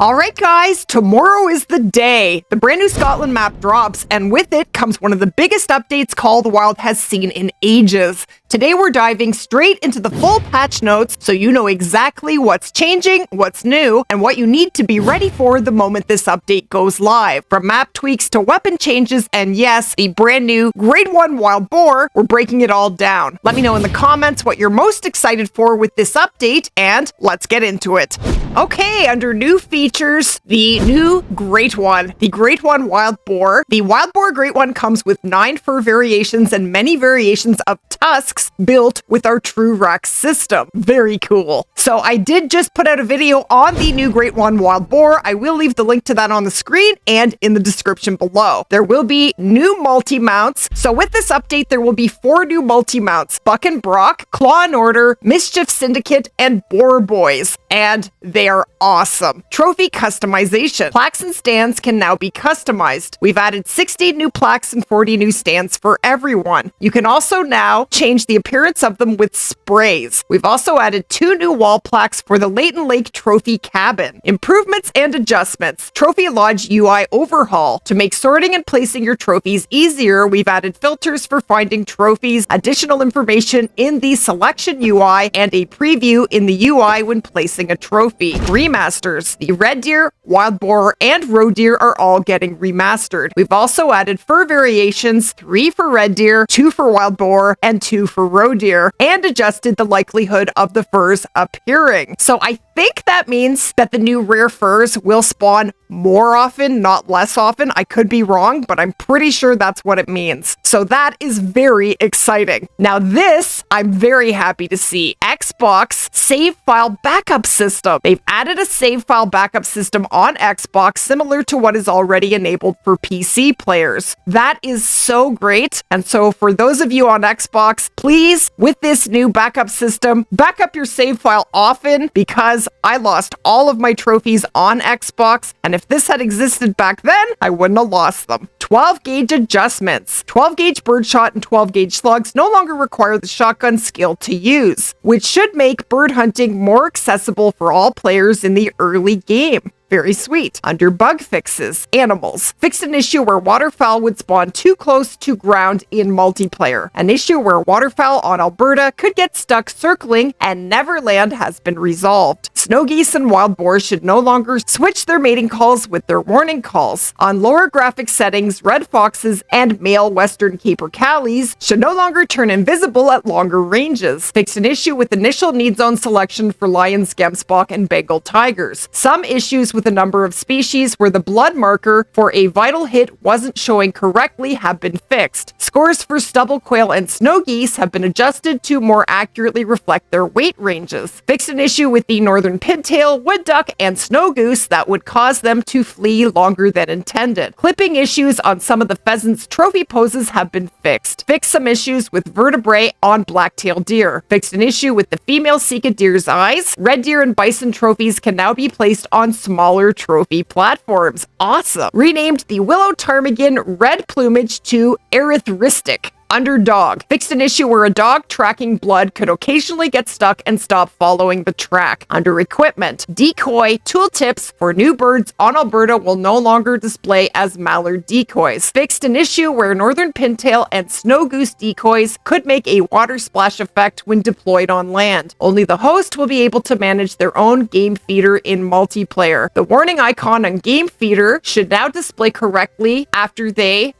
All right, guys, tomorrow is the day. The brand new Scotland map drops, and with it comes one of the biggest updates Call of the Wild has seen in ages. Today, we're diving straight into the full patch notes so you know exactly what's changing, what's new, and what you need to be ready for the moment this update goes live. From map tweaks to weapon changes, and yes, the brand new Great One Wild Boar, we're breaking it all down. Let me know in the comments what you're most excited for with this update, and let's get into it. Okay, under new features, the new Great One, the Great One Wild Boar. The Wild Boar Great One comes with 9 fur variations and many variations of tusks built with our True Rex system. Very cool. So I did just put out a video on the new Great One Wild Boar. I will leave the link to that on the screen and in the description below. There will be new multi-mounts. So with this update, there will be 4 new multi-mounts: Buck and Brock, Claw and Order, Mischief Syndicate, and Boar Boys. And they are awesome. Trophy customization. Plaques and stands can now be customized. We've added 60 new plaques and 40 new stands for everyone. You can also now change the appearance of them with sprays. We've also added 2 new wall plaques for the Leighton Lake Trophy Cabin. Improvements and adjustments. Trophy Lodge UI overhaul. To make sorting and placing your trophies easier, we've added filters for finding trophies, additional information in the selection UI, and a preview in the UI when placing a trophy. Remasters. The red deer, wild boar, and roe deer are all getting remastered. We've also added fur variations: 3 for red deer, 2 for wild boar, and 2 for roe deer, and adjusted the likelihood of the furs appearing. So I think that means that the new rare furs will spawn more often, not less often. I could be wrong, but I'm pretty sure that's what it means. So that is very exciting. Now this, I'm very happy to see. Xbox save file backup system. They've added a save file backup system on Xbox similar to what is already enabled for PC players. That is so great. And so for those of you on Xbox, please, with this new backup system, back up your save file often, because I lost all of my trophies on Xbox, and if this had existed back then, I wouldn't have lost them. 12 gauge adjustments. 12 gauge birdshot and 12 gauge slugs no longer require the shotgun skill to use, which should make bird hunting more accessible for all players in the early game. Very sweet. Under bug fixes, animals. Fixed an issue where waterfowl would spawn too close to ground in multiplayer. An issue where waterfowl on Alberta could get stuck circling and never land has been resolved. Snow geese and wild boars should no longer switch their mating calls with their warning calls. On lower graphic settings, red foxes and male western capercaillies should no longer turn invisible at longer ranges. Fixed an issue with initial need zone selection for lions, gemsbok, and Bengal tigers. Some issues with a number of species where the blood marker for a vital hit wasn't showing correctly have been fixed. Scores for stubble quail and snow geese have been adjusted to more accurately reflect their weight ranges. Fixed an issue with the northern pintail, wood duck, and snow goose that would cause them to flee longer than intended. Clipping issues on some of the pheasant's trophy poses have been fixed. Fixed some issues with vertebrae on black-tailed deer. Fixed an issue with the female Sika deer's eyes. Red deer and bison trophies can now be placed on smaller trophy platforms. Awesome. Renamed the willow ptarmigan red plumage to erythristic. Under dog. Fixed an issue where a dog tracking blood could occasionally get stuck and stop following the track. Under equipment. Decoy tooltips for new birds on Alberta will no longer display as mallard decoys. Fixed an issue where northern pintail and snow goose decoys could make a water splash effect when deployed on land. Only the host will be able to manage their own game feeder in multiplayer. The warning icon on game feeder should now display correctly after they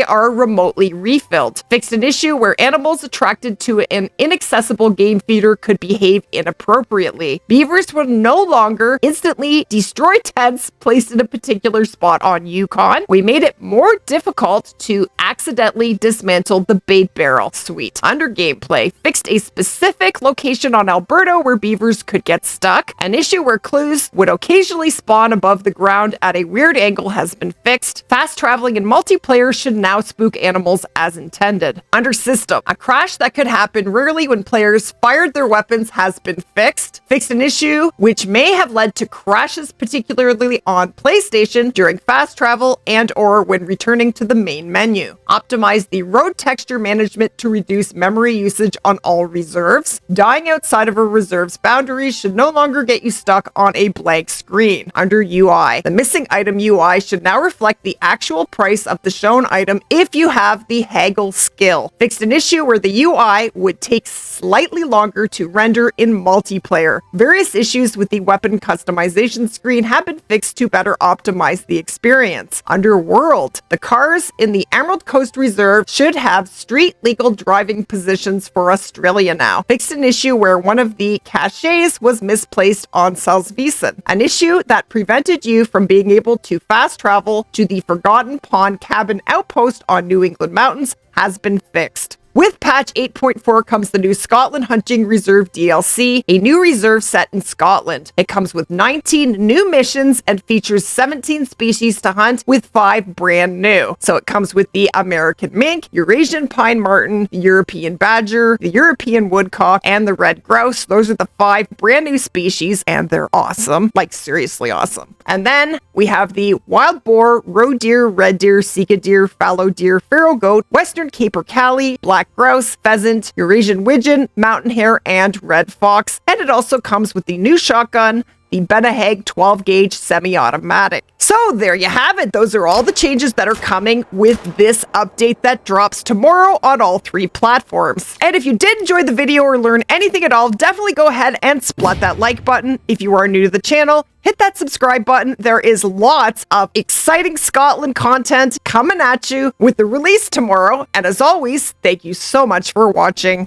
are remotely refilled. Fixed an issue where animals attracted to an inaccessible game feeder could behave inappropriately. Beavers will no longer instantly destroy tents placed in a particular spot on Yukon. We made it more difficult to accidentally dismantle the bait barrel. Sweet. Under gameplay, fixed a specific location on Alberta where beavers could get stuck. An issue where clues would occasionally spawn above the ground at a weird angle has been fixed. Fast traveling in multiplayer should now spook animals as intended. ended. Under system, a crash that could happen rarely when players fired their weapons has been fixed. Fixed an issue which may have led to crashes, particularly on PlayStation during fast travel and or when returning to the main menu. Optimize the road texture management to reduce memory usage on all reserves. Dying outside of a reserve's boundaries should no longer get you stuck on a blank screen. Under UI, the missing item UI should now reflect the actual price of the shown item if you have the haggle skill. Fixed an issue where the UI would take slightly longer to render in multiplayer. Various issues with the weapon customization screen have been fixed to better optimize the experience. Under World, the cars in the Emerald Coast Reserve should have street legal driving positions for Australia now. Fixed an issue where one of the caches was misplaced on Salzwiesen, an issue that prevented you from being able to fast travel to the Forgotten Pond Cabin outpost on New England Mountains has been fixed. With patch 8.4 comes the new Scotland Hunting Reserve DLC, a new reserve set in Scotland. It comes with 19 new missions and features 17 species to hunt, with 5 brand new. So it comes with the American mink, Eurasian pine marten, the European badger, the European woodcock, and the red grouse. Those are the 5 brand new species, and they're awesome. Like, seriously awesome. And then we have the wild boar, roe deer, red deer, sika deer, fallow deer, feral goat, western capercaillie, black grouse, pheasant, Eurasian widgeon, mountain hare, and red fox. And it also comes with the new shotgun, the Benahag 12-gauge semi-automatic. So there you have it. Those are all the changes that are coming with this update that drops tomorrow on all 3 platforms. And if you did enjoy the video or learn anything at all, definitely go ahead and splat that like button. If you are new to the channel, hit that subscribe button. There is lots of exciting Scotland content coming at you with the release tomorrow. And as always, thank you so much for watching.